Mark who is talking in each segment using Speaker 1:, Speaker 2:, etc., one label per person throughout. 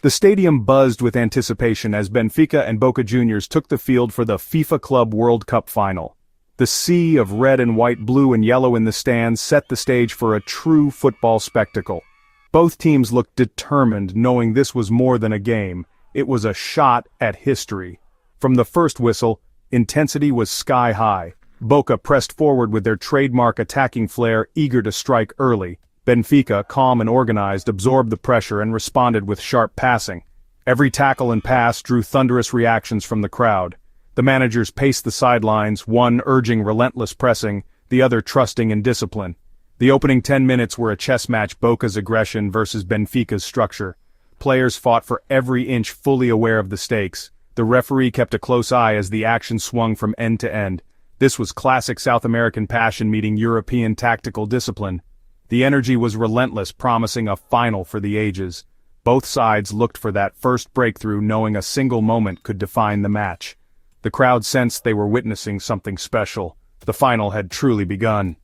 Speaker 1: The stadium buzzed with anticipation as Benfica and Boca Juniors took the field for the FIFA Club World Cup final. The sea of red and white, blue and yellow in the stands set the stage for a true football spectacle. Both teams looked determined, knowing this was more than a game. It was a shot at history. From the first whistle, intensity was sky high. Boca pressed forward with their trademark attacking flair, eager to strike early. Benfica, calm and organized, absorbed the pressure and responded with sharp passing. Every tackle and pass drew thunderous reactions from the crowd. The managers paced the sidelines, one urging relentless pressing, the other trusting in discipline. The opening 10 minutes were a chess match, Boca's aggression versus Benfica's structure. Players fought for every inch, fully aware of the stakes. The referee kept a close eye as the action swung from end to end. This was classic South American passion meeting European tactical discipline. The energy was relentless, promising a final for the ages. Both sides looked for that first breakthrough, knowing a single moment could define the match. The crowd sensed they were witnessing something special. The final had truly begun.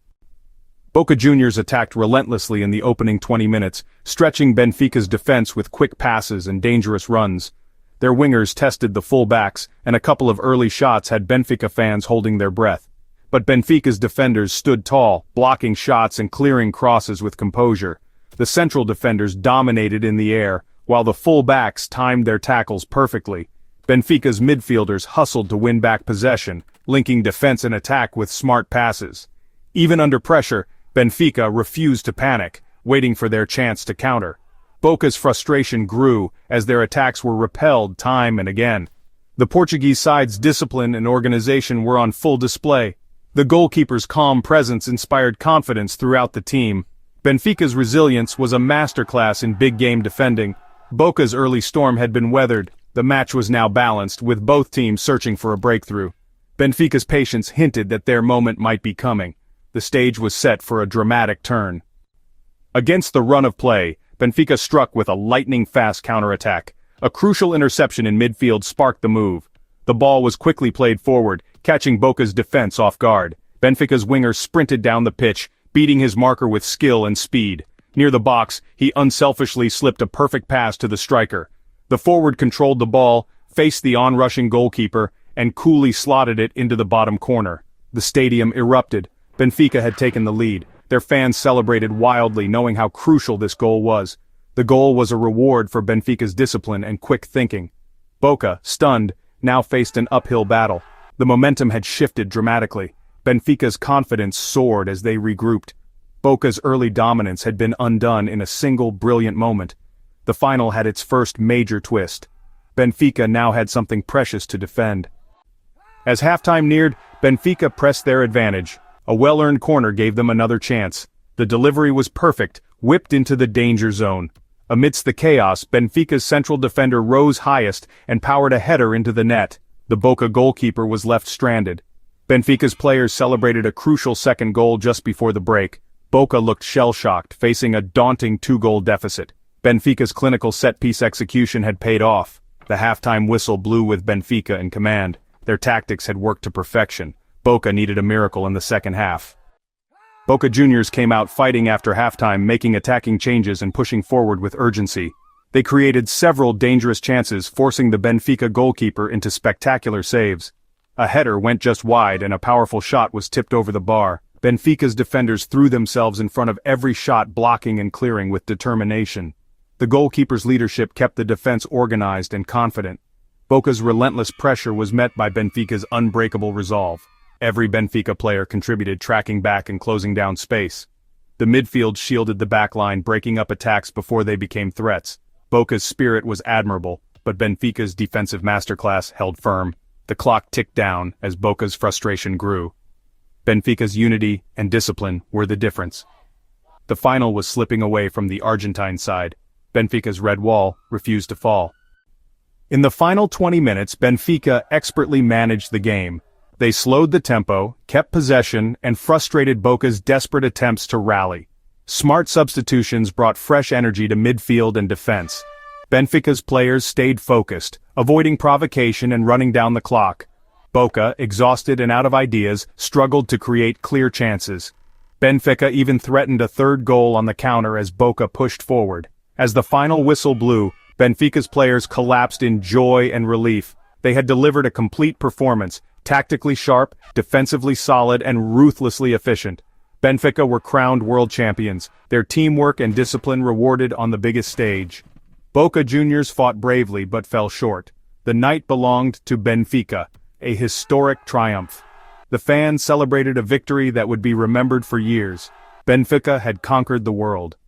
Speaker 1: Boca Juniors attacked relentlessly in the opening 20 minutes, stretching Benfica's defense with quick passes and dangerous runs. Their wingers tested the full-backs, and a couple of early shots had Benfica fans holding their breath. But Benfica's defenders stood tall, blocking shots and clearing crosses with composure. The central defenders dominated in the air, while the full-backs timed their tackles perfectly. Benfica's midfielders hustled to win back possession, linking defense and attack with smart passes. Even under pressure, Benfica refused to panic, waiting for their chance to counter. Boca's frustration grew as their attacks were repelled time and again. The Portuguese side's discipline and organization were on full display. The goalkeeper's calm presence inspired confidence throughout the team. Benfica's resilience was a masterclass in big-game defending. Boca's early storm had been weathered. The match was now balanced, with both teams searching for a breakthrough. Benfica's patience hinted that their moment might be coming. The stage was set for a dramatic turn. Against the run of play, Benfica struck with a lightning-fast counterattack. A crucial interception in midfield sparked the move. The ball was quickly played forward, catching Boca's defense off guard. Benfica's winger sprinted down the pitch, beating his marker with skill and speed. Near the box, he unselfishly slipped a perfect pass to the striker. The forward controlled the ball, faced the on-rushing goalkeeper, and coolly slotted it into the bottom corner. The stadium erupted. Benfica had taken the lead. Their fans celebrated wildly, knowing how crucial this goal was. The goal was a reward for Benfica's discipline and quick thinking. Boca, stunned, now faced an uphill battle. The momentum had shifted dramatically. Benfica's confidence soared as they regrouped. Boca's early dominance had been undone in a single brilliant moment. The final had its first major twist. Benfica now had something precious to defend. As halftime neared, Benfica pressed their advantage. A well-earned corner gave them another chance. The delivery was perfect, whipped into the danger zone. Amidst the chaos, Benfica's central defender rose highest and powered a header into the net. The Boca goalkeeper was left stranded. Benfica's players celebrated a crucial second goal just before the break. Boca looked shell-shocked, facing a daunting 2-goal deficit. Benfica's clinical set-piece execution had paid off. The halftime whistle blew with Benfica in command. Their tactics had worked to perfection. Boca needed a miracle in the second half. Boca Juniors came out fighting after halftime, making attacking changes and pushing forward with urgency. They created several dangerous chances, forcing the Benfica goalkeeper into spectacular saves. A header went just wide and a powerful shot was tipped over the bar. Benfica's defenders threw themselves in front of every shot, blocking and clearing with determination. The goalkeeper's leadership kept the defense organized and confident. Boca's relentless pressure was met by Benfica's unbreakable resolve. Every Benfica player contributed, tracking back and closing down space. The midfield shielded the backline, breaking up attacks before they became threats. Boca's spirit was admirable, but Benfica's defensive masterclass held firm. The clock ticked down as Boca's frustration grew. Benfica's unity and discipline were the difference. The final was slipping away from the Argentine side. Benfica's red wall refused to fall. In the final 20 minutes, Benfica expertly managed the game. They slowed the tempo, kept possession, and frustrated Boca's desperate attempts to rally. Smart substitutions brought fresh energy to midfield and defense. Benfica's players stayed focused, avoiding provocation and running down the clock. Boca, exhausted and out of ideas, struggled to create clear chances. Benfica even threatened a third goal on the counter as Boca pushed forward. As the final whistle blew, Benfica's players collapsed in joy and relief. They had delivered a complete performance, tactically sharp, defensively solid, and ruthlessly efficient. Benfica were crowned world champions, their teamwork and discipline rewarded on the biggest stage. Boca Juniors fought bravely but fell short. The night belonged to Benfica, a historic triumph. The fans celebrated a victory that would be remembered for years. Benfica had conquered the world.